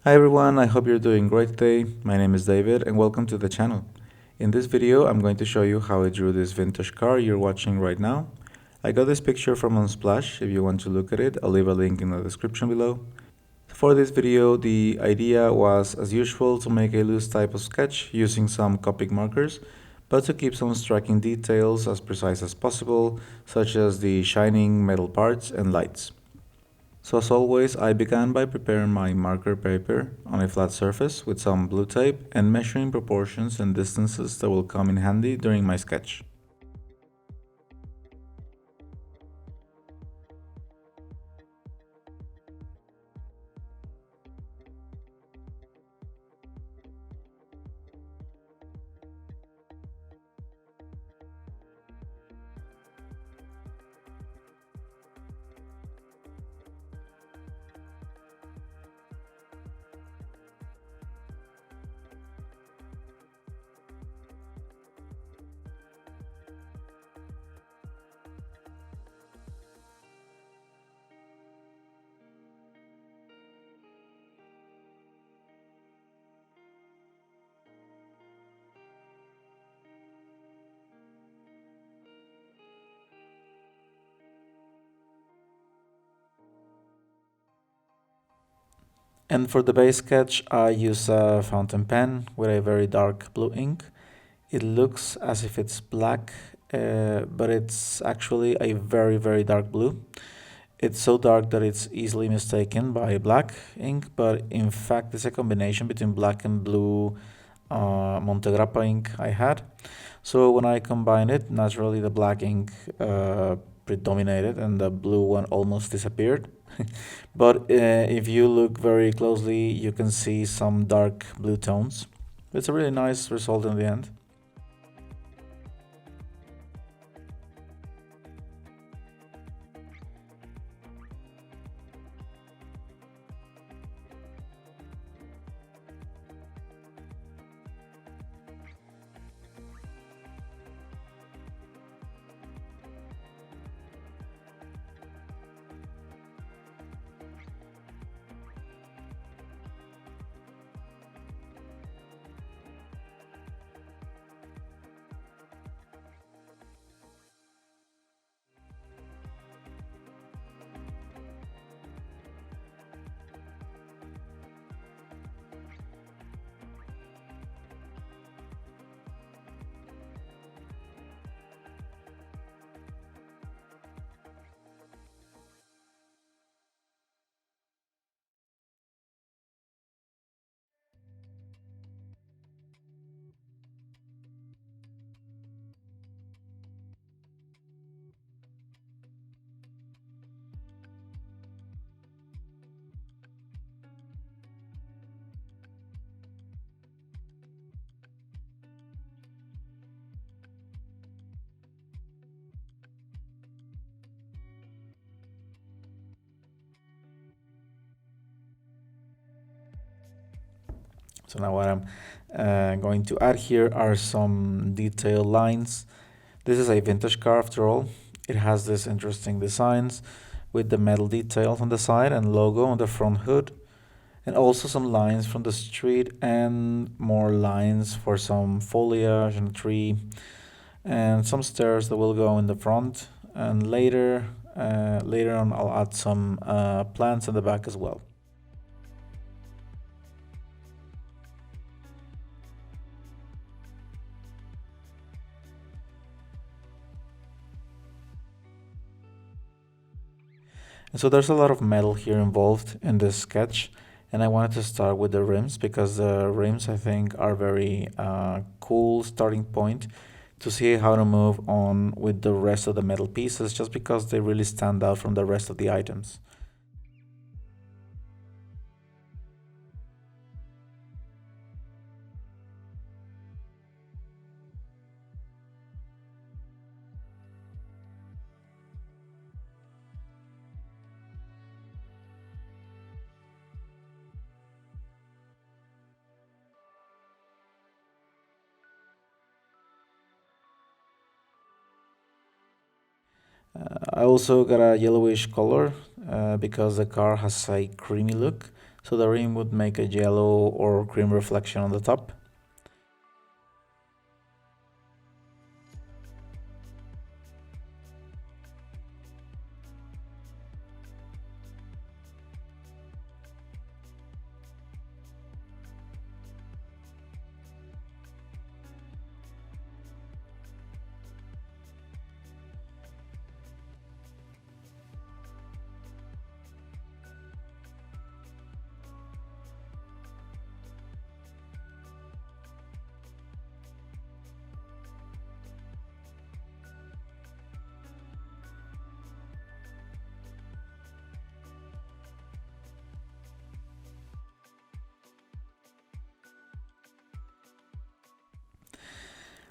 Hi everyone, I hope you're doing great today. My name is David and welcome to the channel. In this video, I'm going to show you how I drew this vintage car you're watching right now. I got this picture from Unsplash. If you want to look at it, I'll leave a link in the description below. For this video, the idea was, as usual, to make a loose type of sketch using some Copic markers, but to keep some striking details as precise as possible, such as the shining metal parts and lights. So as always, I began by preparing my marker paper on a flat surface with some blue tape and measuring proportions and distances that will come in handy during my sketch. And for the base sketch, I use a fountain pen with a very dark blue ink. It looks as if it's black, but it's actually a very dark blue. It's so dark that it's easily mistaken by black ink, but in fact it's a combination between black and blue Montegrappa ink I had. So when I combined it, naturally the black ink predominated and the blue one almost disappeared. But if you look very closely, you can see some dark blue tones. It's a really nice result in the end. So now what I'm going to add here are some detailed lines. This is a vintage car after all. It has this interesting designs with the metal details on the side and logo on the front hood, and also some lines from the street and more lines for some foliage and a tree, and some stairs that will go in the front. And later on, I'll add some plants in the back as well. And so there's a lot of metal here involved in this sketch, and I wanted to start with the rims because the rims I think are very cool starting point to see how to move on with the rest of the metal pieces, just because they really stand out from the rest of the items. I also got a yellowish color because the car has a creamy look. So the rim would make a yellow or cream reflection on the top.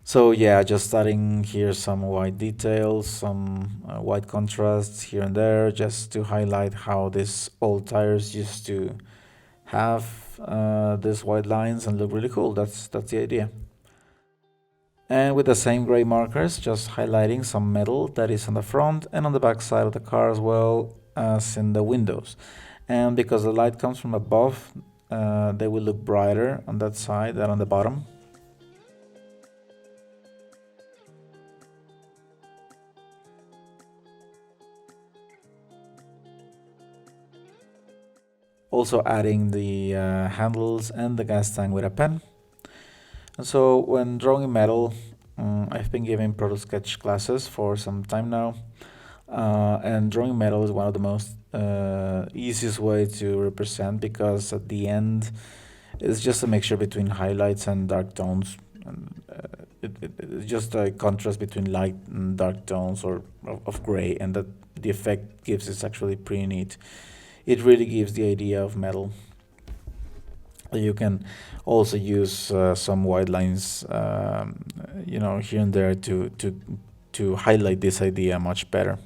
So yeah, just adding here some white details, some white contrasts here and there, just to highlight how these old tires used to have these white lines and look really cool. That's the idea. And with the same gray markers, just highlighting some metal that is on the front and on the back side of the car as well as in the windows. And because the light comes from above, they will look brighter on that side than on the bottom. Also adding the handles and the gas tank with a pen. And so when drawing metal, I've been giving Proto Sketch classes for some time now. And drawing metal is one of the most easiest way to represent, because at the end it's just a mixture between highlights and dark tones. And it's just a contrast between light and dark tones or of gray, and that the effect gives is actually pretty neat. It really gives the idea of metal. You can also use some white lines, here and there to highlight this idea much better.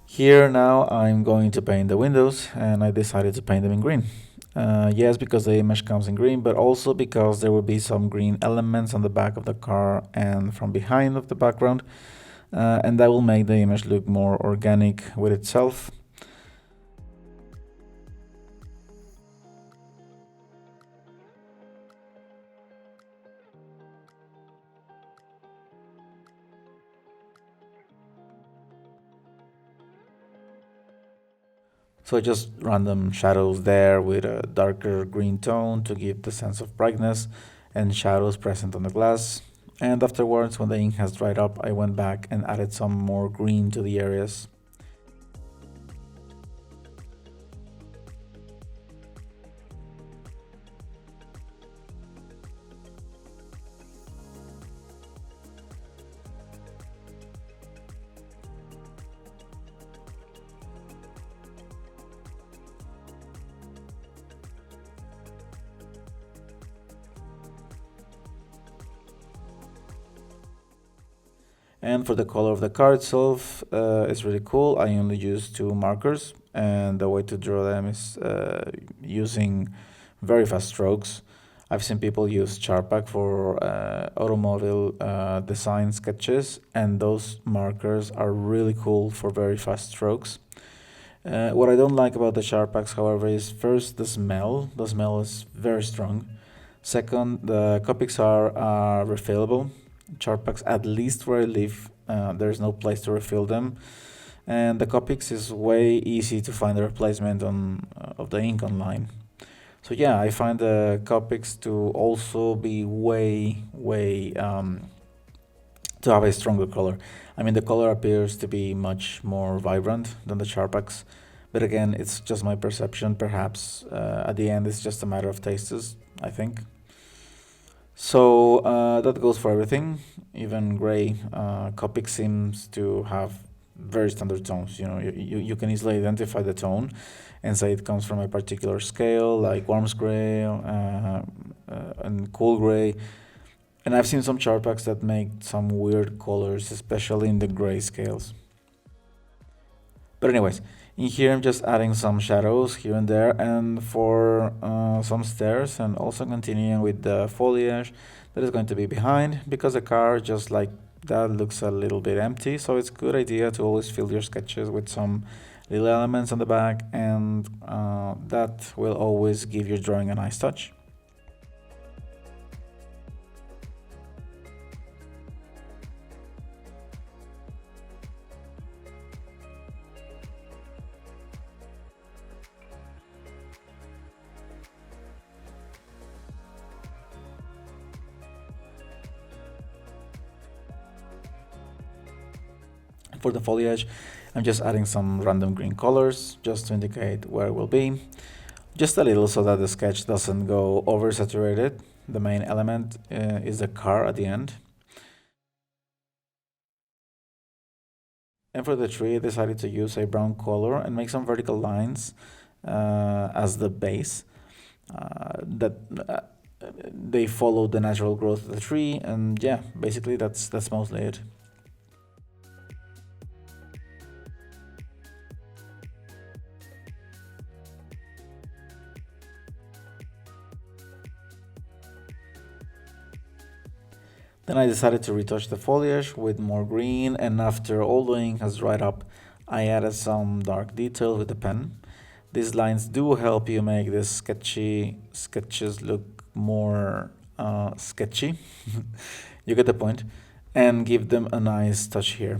Here now I'm going to paint the windows, and I decided to paint them in green. Yes, because the image comes in green, but also because there will be some green elements on the back of the car and from behind of the background, and that will make the image look more organic with itself. So just random shadows there with a darker green tone to give the sense of brightness, and shadows present on the glass. And afterwards, when the ink has dried up, I went back and added some more green to the areas. And for the color of the car itself, it's really cool. I only use two markers, and the way to draw them is using very fast strokes. I've seen people use Charpak for automobile design sketches, and those markers are really cool for very fast strokes. What I don't like about the Charpaks, however, is first the smell. The smell is very strong. Second, the Copics are refillable. Charpaks, at least where I live, there's no place to refill them, and the Copics is way easy to find a replacement of the ink online. So yeah, I find the Copics to also be way to have a stronger color. I mean, the color appears to be much more vibrant than the Charpaks, but again, it's just my perception. Perhaps at the end, it's just a matter of tastes, I think. So that goes for everything, even gray. Copic seems to have very standard tones. You can easily identify the tone and say it comes from a particular scale, like warm gray and cool gray. And I've seen some chart packs that make some weird colors, especially in the gray scales. But anyways, In here, I'm just adding some shadows here and there, and for some stairs, and also continuing with the foliage that is going to be behind, because the car just like that looks a little bit empty. So it's a good idea to always fill your sketches with some little elements on the back, and that will always give your drawing a nice touch. For the foliage, I'm just adding some random green colors just to indicate where it will be. Just a little so that the sketch doesn't go oversaturated. The main element is the car at the end. And for the tree, I decided to use a brown color and make some vertical lines as the base. That they follow the natural growth of the tree, and yeah, basically that's mostly it. Then I decided to retouch the foliage with more green, and after all the ink has dried up, I added some dark detail with the pen. These lines do help you make the sketches look more sketchy. You get the point, and give them a nice touch here.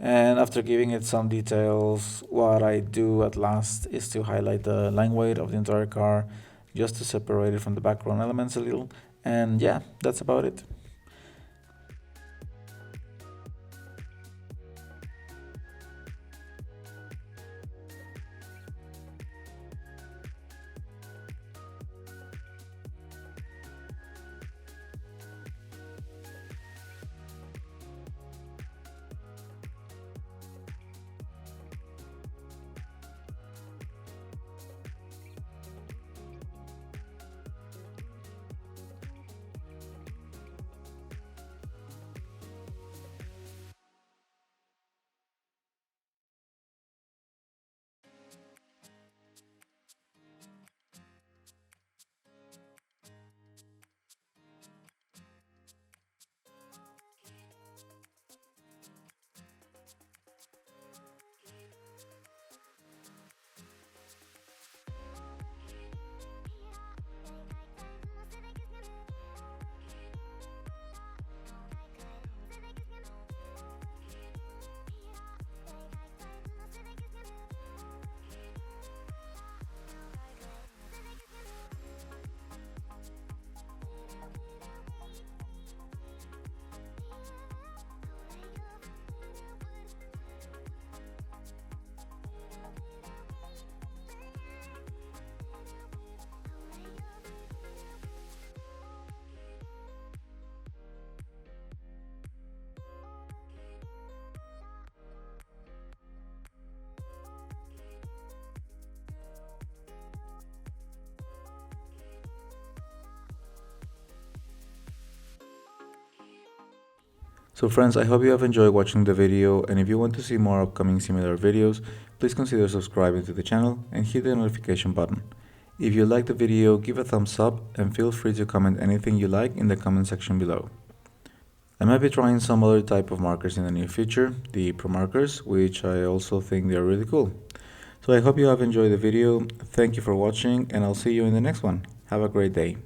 And after giving it some details, what I do at last is to highlight the line weight of the entire car, just to separate it from the background elements a little. And yeah, that's about it. So friends, I hope you have enjoyed watching the video, and if you want to see more upcoming similar videos, please consider subscribing to the channel and hit the notification button. If you liked the video, give a thumbs up and feel free to comment anything you like in the comment section below. I might be trying some other type of markers in the near future, the Pro markers, which I also think they are really cool. So I hope you have enjoyed the video, thank you for watching, and I'll see you in the next one. Have a great day.